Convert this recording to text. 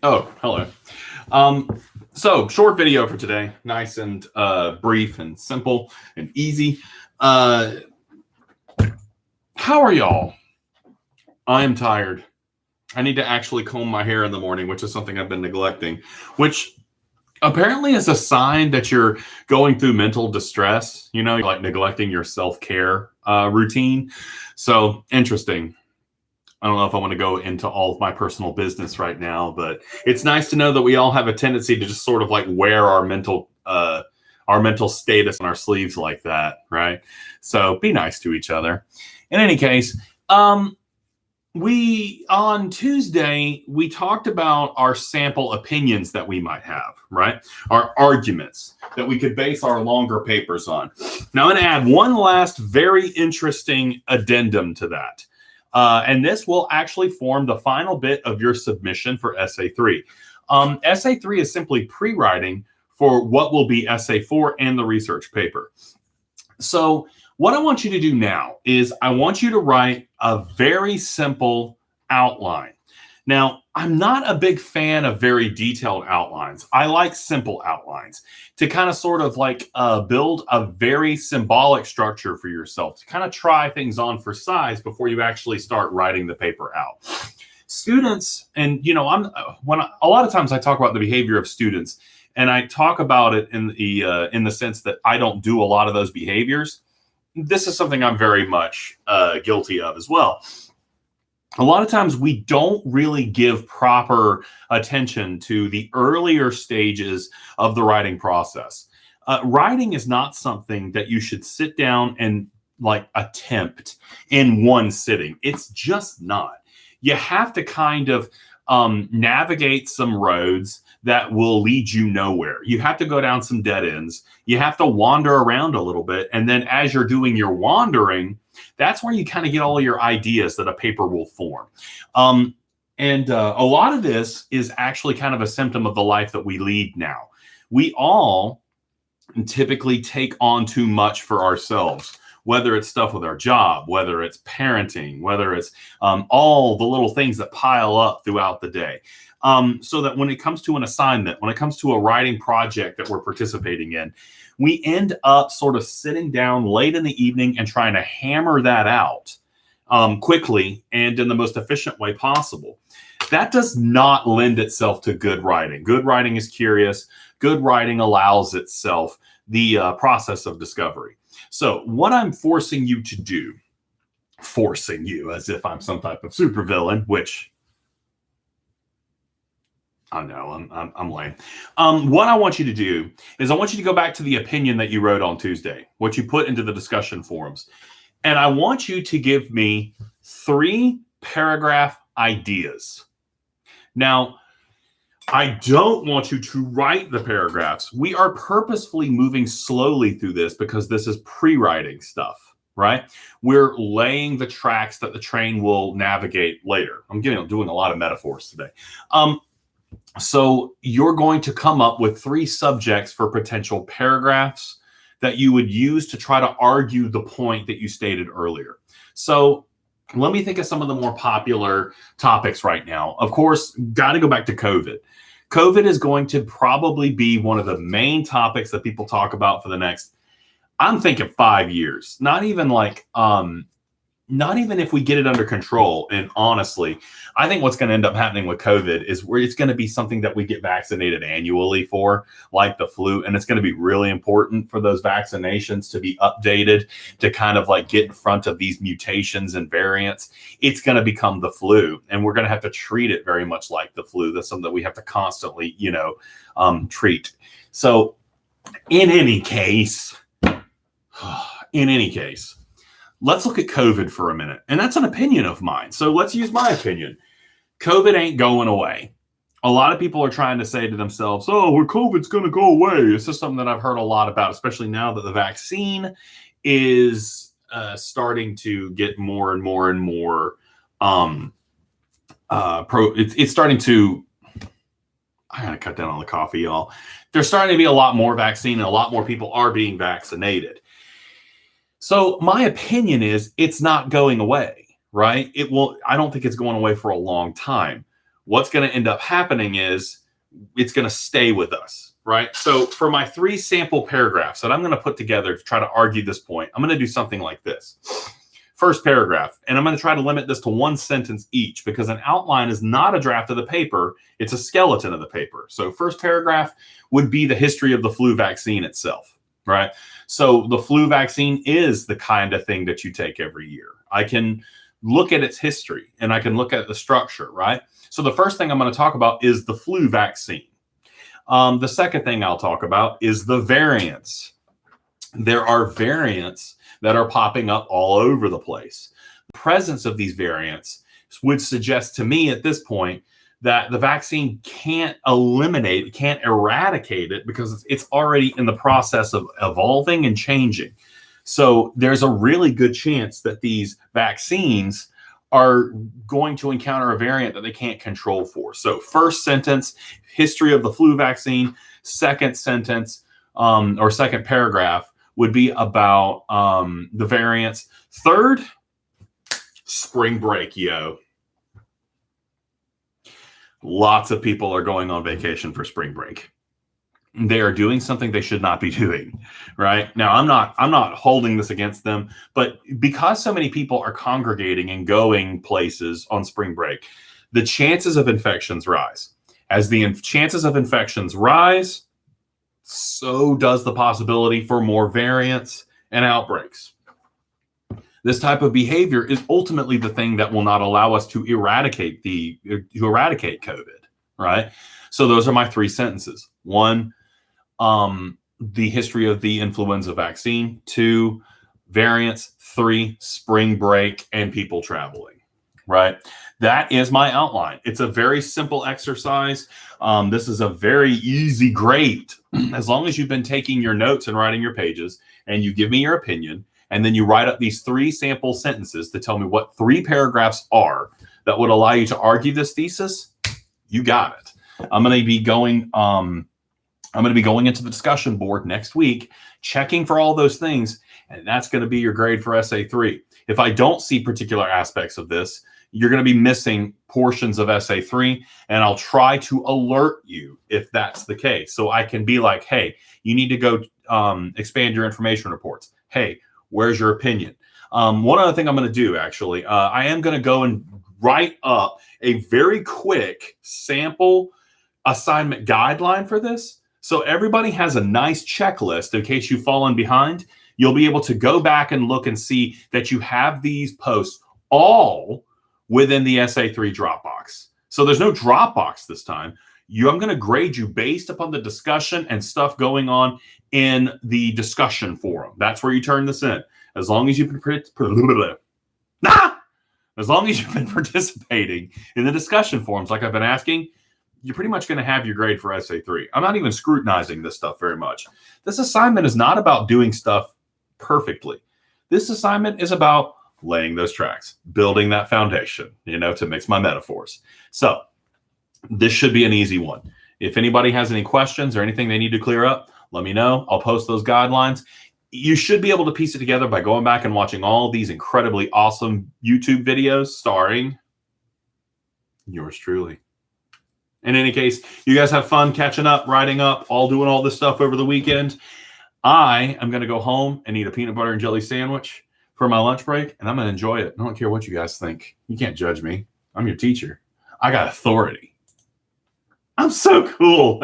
Oh, hello. Um, so short video for today, nice and brief and simple and easy. Uh, how are y'all? I am tired. I need to actually comb my hair in the morning, which is something I've been neglecting, which apparently is a sign that you're going through mental distress, like neglecting your self-care routine. So interesting. I don't know if I want to go into all of my personal business right now, but it's nice to know that we all have a tendency to just sort of like wear our mental status on our sleeves like that, right? So be nice to each other. In any case, we on Tuesday we talked about our sample opinions that we might have, right? Our arguments that we could base our longer papers on. Now I'm going to add one last very interesting addendum to that. And this will actually form the final bit of your submission for Essay 3. Essay 3 is simply pre-writing for what will be Essay 4 and the research paper. So what I want you to do now is I want you to write a very simple outline. Now, I'm not a big fan of very detailed outlines. I like simple outlines to kind of sort of like build a very symbolic structure for yourself, to kind of try things on for size before you actually start writing the paper out. Students, and a lot of times I talk about the behavior of students, and I talk about it in the sense that I don't do a lot of those behaviors. This is something I'm very much guilty of as well. A lot of times we don't really give proper attention to the earlier stages of the writing process. Writing is not something that you should sit down and like attempt in one sitting. It's just not. You have to kind of navigate some roads that will lead you nowhere. You have to go down some dead ends. You have to wander around a little bit. And then as you're doing your wandering, that's where you kind of get all your ideas that a paper will form. And a lot of this is actually kind of a symptom of the life that we lead now. We all typically take on too much for ourselves, whether it's stuff with our job, whether it's parenting, whether it's all the little things that pile up throughout the day. So that when it comes to an assignment, when it comes to a writing project that we're participating in, we end up sort of sitting down late in the evening and trying to hammer that out quickly and in the most efficient way possible. That does not lend itself to good writing. Good writing is curious. Good writing allows itself the process of discovery. So what I'm forcing you to do, forcing you as if I'm some type of supervillain, which I know I'm lame. What I want you to do is I want you to go back to the opinion that you wrote on Tuesday, what you put into the discussion forums. And I want you to give me 3 paragraph ideas. Now, I don't want you to write the paragraphs. We are purposefully moving slowly through this because this is pre-writing stuff, right? We're laying the tracks that the train will navigate later. I'm doing a lot of metaphors today. So you're going to come up with 3 subjects for potential paragraphs that you would use to try to argue the point that you stated earlier. So let me think of some of the more popular topics right now. Of course, got to go back to COVID. COVID is going to probably be one of the main topics that people talk about for the next, I'm thinking 5 years. Not even if we get it under control. And honestly, I think what's going to end up happening with COVID is where it's going to be something that we get vaccinated annually for, like the flu. And it's going to be really important for those vaccinations to be updated to kind of like get in front of these mutations and variants. It's going to become the flu, and we're going to have to treat it very much like the flu. That's something that we have to constantly, treat. So in any case, let's look at COVID for a minute. And that's an opinion of mine. So let's use my opinion. COVID ain't going away. A lot of people are trying to say to themselves, COVID's going to go away. This is something that I've heard a lot about, especially now that the vaccine is starting to get more and more and more it's starting to, I gotta cut down on the coffee, y'all. There's starting to be a lot more vaccine and a lot more people are being vaccinated. So my opinion is it's not going away, right? I don't think it's going away for a long time. what's going to end up happening is it's going to stay with us, right? So for my 3 sample paragraphs that I'm going to put together to try to argue this point, I'm going to do something like this. First paragraph, and I'm going to try to limit this to 1 sentence each, because an outline is not a draft of the paper, it's a skeleton of the paper. So first paragraph would be the history of the flu vaccine itself, right? So the flu vaccine is the kind of thing that you take every year. I can look at its history and I can look at the structure, right? So the first thing I'm going to talk about is the flu vaccine. The second thing I'll talk about is the variants. There are variants that are popping up all over the place. The presence of these variants would suggest to me at this point that the vaccine can't eliminate, can't eradicate it, because it's already in the process of evolving and changing. So there's a really good chance that these vaccines are going to encounter a variant that they can't control for. So first sentence, history of the flu vaccine. Second sentence, or second paragraph, would be about the variants. Third, spring break, yo. Lots of people are going on vacation for spring break. They are doing something they should not be doing, right? Now, I'm not holding this against them, but because so many people are congregating and going places on spring break, the chances of infections rise. As the chances of infections rise, so does the possibility for more variants and outbreaks. This type of behavior is ultimately the thing that will not allow us to eradicate COVID, right? So those are my 3 sentences. 1, the history of the influenza vaccine. 2, variants. 3, spring break and people traveling, right? That is my outline. It's a very simple exercise. This is a very easy grade. As long as you've been taking your notes and writing your pages, and you give me your opinion, and then you write up these 3 sample sentences to tell me what 3 paragraphs are that would allow you to argue this thesis, you got it. I'm going to be going into the discussion board next week, checking for all those things, and that's going to be your grade for Essay 3. If I don't see particular aspects of this, you're going to be missing portions of Essay 3, and I'll try to alert you if that's the case. So I can be like, hey, you need to go expand your information reports. Hey, where's your opinion? One other thing I'm going to do, actually, I am going to go and write up a very quick sample assignment guideline for this. So everybody has a nice checklist in case you've fallen behind. You'll be able to go back and look and see that you have these posts all within the Essay 3 Dropbox. So there's no Dropbox this time. I'm going to grade you based upon the discussion and stuff going on in the discussion forum. That's where you turn this in. As long as you've been participating in the discussion forums like I've been asking, you're pretty much going to have your grade for Essay 3. I'm not even scrutinizing this stuff very much. This assignment is not about doing stuff perfectly. This assignment is about laying those tracks, building that foundation, to mix my metaphors. So this should be an easy one. If anybody has any questions or anything they need to clear up, let me know. I'll post those guidelines. You should be able to piece it together by going back and watching all these incredibly awesome YouTube videos starring yours truly. In any case, you guys have fun catching up, writing up, doing all this stuff over the weekend. I am going to go home and eat a peanut butter and jelly sandwich for my lunch break, and I'm going to enjoy it. I don't care what you guys think. You can't judge me. I'm your teacher. I got authority. I'm so cool.